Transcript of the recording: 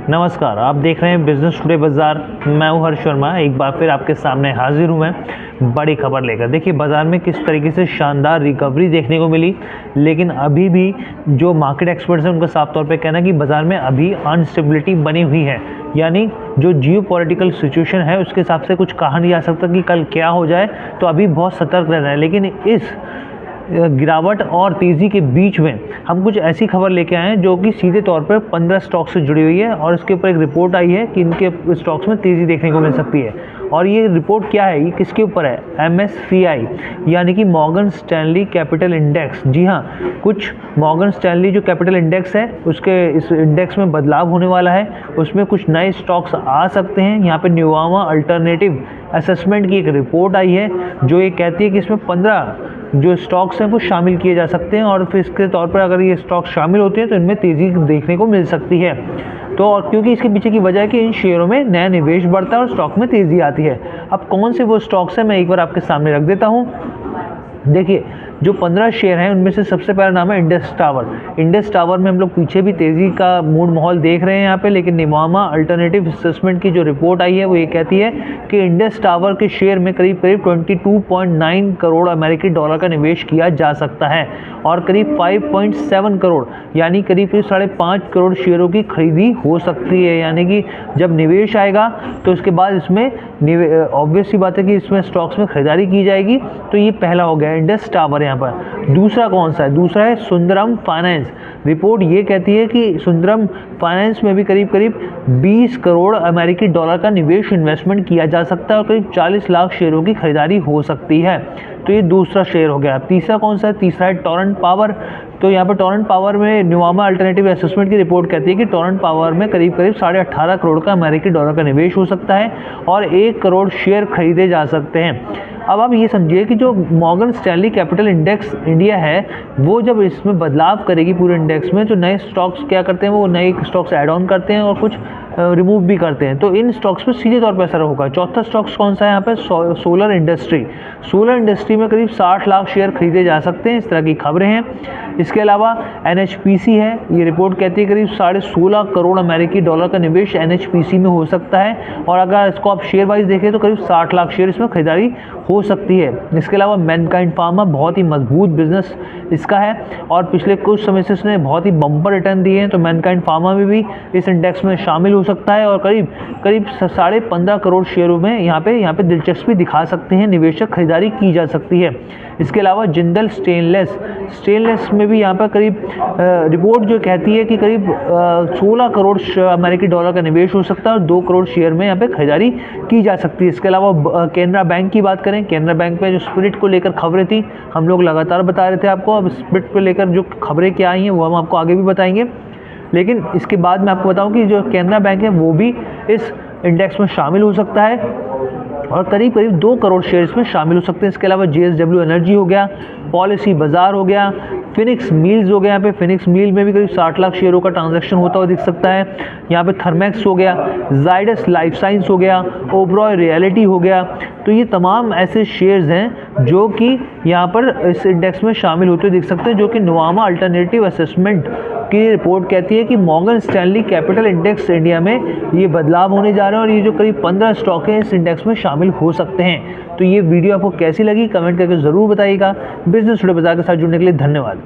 नमस्कार, आप देख रहे हैं बिजनेस टुडे बाजार। मैं हूं हर्ष शर्मा, एक बार फिर आपके सामने हाजिर हूं मैं बड़ी खबर लेकर। देखिए बाजार में किस तरीके से शानदार रिकवरी देखने को मिली, लेकिन अभी भी जो मार्केट एक्सपर्ट्स हैं उनका साफ तौर पे कहना है कि बाजार में अभी अनस्टेबिलिटी बनी हुई है। यानी जो जियो पॉलिटिकल सिचुएशन है उसके हिसाब से कुछ कहा नहीं जा सकता कि कल क्या हो जाए, तो अभी बहुत सतर्क रहना है। लेकिन इस गिरावट और तेज़ी के बीच में हम कुछ ऐसी खबर लेके आए हैं जो कि सीधे तौर पर 15 स्टॉक से जुड़ी हुई है, और इसके ऊपर एक रिपोर्ट आई है कि इनके स्टॉक्स में तेज़ी देखने को मिल सकती है। और ये रिपोर्ट क्या है, ये किसके ऊपर है? MSCI यानी कि मॉर्गन स्टैनली कैपिटल इंडेक्स। जी हाँ, कुछ मॉर्गन स्टैनली जो कैपिटल इंडेक्स है उसके इस इंडेक्स में बदलाव होने वाला है, उसमें कुछ नए स्टॉक्स आ सकते हैं। यहाँ पे न्यूवामा अल्टरनेटिव असेसमेंट की एक रिपोर्ट आई है जो ये कहती है कि इसमें 15 जो स्टॉक्स हैं वो शामिल किए जा सकते हैं, और फिर इसके तौर पर अगर ये स्टॉक शामिल होते हैं तो इनमें तेज़ी देखने को मिल सकती है। तो और क्योंकि इसके पीछे की वजह है कि इन शेयरों में नया निवेश बढ़ता है और स्टॉक में तेज़ी आती है। अब कौन से वो स्टॉक्स हैं मैं एक बार आपके सामने रख देता हूँ। देखिए जो 15 शेयर हैं उनमें से सबसे पहला नाम है इंडस टावर। इंडस टावर में हम लोग पीछे भी तेज़ी का मूड माहौल देख रहे हैं यहाँ पे, लेकिन न्यूवामा अल्टरनेटिव असेसमेंट की जो रिपोर्ट आई है वो ये कहती है कि इंडस टावर के शेयर में करीब 22.9 करोड़ अमेरिकी डॉलर का निवेश किया जा सकता है, और करीब 5.7 करोड़ यानी करीब 5.5 करोड़ शेयरों की खरीदी हो सकती है। यानी कि जब निवेश आएगा तो उसके बाद इसमें ऑब्वियस सी बात है कि इसमें स्टॉक्स में खरीदारी की जाएगी। तो ये पहला हो गया इंडस टावर। यहाँ पर दूसरा कौन सा है? दूसरा है सुंदरम फाइनेंस। रिपोर्ट ये कहती है कि सुंदरम फाइनेंस में भी करीब 20 करोड़ अमेरिकी डॉलर का निवेश इन्वेस्टमेंट किया जा सकता है और करीब 40 लाख शेयरों की खरीदारी हो सकती है। तो ये दूसरा शेयर हो गया। तीसरा कौन सा है? तीसरा है टोरेंट पावर। तो यहाँ पर टोरेंट पावर में न्यूवामा अल्टरनेटिव असेसमेंट की रिपोर्ट कहती है कि टोरेंट पावर में करीब 18.5 करोड़ का अमेरिकी डॉलर का निवेश हो सकता है और 1 करोड़ शेयर खरीदे जा सकते हैं। अब आप ये समझिए कि जो Morgan Stanley capital index India है वो जब इसमें बदलाव करेगी पूरे इंडेक्स में, तो नए स्टॉक्स क्या करते हैं, वो नए स्टॉक्स ऐड ऑन करते हैं और कुछ रिमूव भी करते हैं, तो इन स्टॉक्स पर सीधे तौर पर असर होगा। चौथा स्टॉक्स कौन सा है यहाँ पे? Solar industry. सोलर इंडस्ट्री में करीब 60 लाख शेयर खरीदे जा सकते हैं, इस तरह की खबरें हैं। इसके अलावा NHPC है, ये रिपोर्ट कहती है करीब 16.5 करोड़ अमेरिकी डॉलर का निवेश NHPC में हो सकता है, और अगर इसको आप शेयर वाइज देखें तो करीब 60 लाख शेयर इसमें खरीदारी हो सकती है। इसके अलावा मैनकाइंड फार्मा बहुत ही मजबूत बिजनेस इसका है और पिछले कुछ समय से इसने बहुत ही बम्पर रिटर्न दिए हैं, तो मैनकाइंड फार्मा में भी इस इंडेक्स में शामिल हो सकता है और करीब 15.5 करोड़ शेयरों में यहाँ पे दिलचस्पी दिखा सकते हैं निवेशक, खरीदारी की जा सकती है। इसके अलावा जिंदल स्टेनलेस में भी यहाँ पर करीब रिपोर्ट जो कहती है कि करीब 16 करोड़ अमेरिकी डॉलर का निवेश हो सकता है और 2 करोड़ शेयर में यहाँ पे खरीदारी की जा सकती है। इसके अलावा कैनरा बैंक की बात करें, कैनरा बैंक में जो स्प्लिट को लेकर खबरें थी हम लोग लगातार बता रहे थे आपको। अब स्प्लिट को लेकर जो खबरें क्या आई हैं वो हम आपको आगे भी बताएंगे, लेकिन इसके बाद मैं आपको बताऊं कि जो कैनरा बैंक है वो भी इस इंडेक्स में शामिल हो सकता है और करीब 2 करोड़ शेयर इसमें शामिल हो सकते हैं। इसके अलावा JSW एनर्जी हो गया, पॉलिसी बाजार हो गया, फिनिक्स मिल्स हो गया। यहाँ पे फिनिक्स मिल में भी करीब 60 लाख शेयरों का ट्रांजैक्शन होता हुआ दिख सकता है। यहाँ पे थर्मैक्स हो गया, जाइडस लाइफ साइंस हो गया, ओबरॉय रियलिटी हो गया। तो ये तमाम ऐसे शेयर्स हैं जो कि यहाँ पर इस इंडेक्स में शामिल होते हुए दिख सकते हैं, जो कि न्यूवामा अल्टरनेटिव असेसमेंट की रिपोर्ट कहती है कि Morgan Stanley capital index India में ये बदलाव होने जा रहे हैं और ये जो करीब 15 स्टॉक हैं इस इंडेक्स में शामिल हो सकते हैं। तो ये वीडियो आपको कैसी लगी कमेंट करके ज़रूर बताइएगा। बिजनेस टुडे बाजार के साथ जुड़ने के लिए धन्यवाद।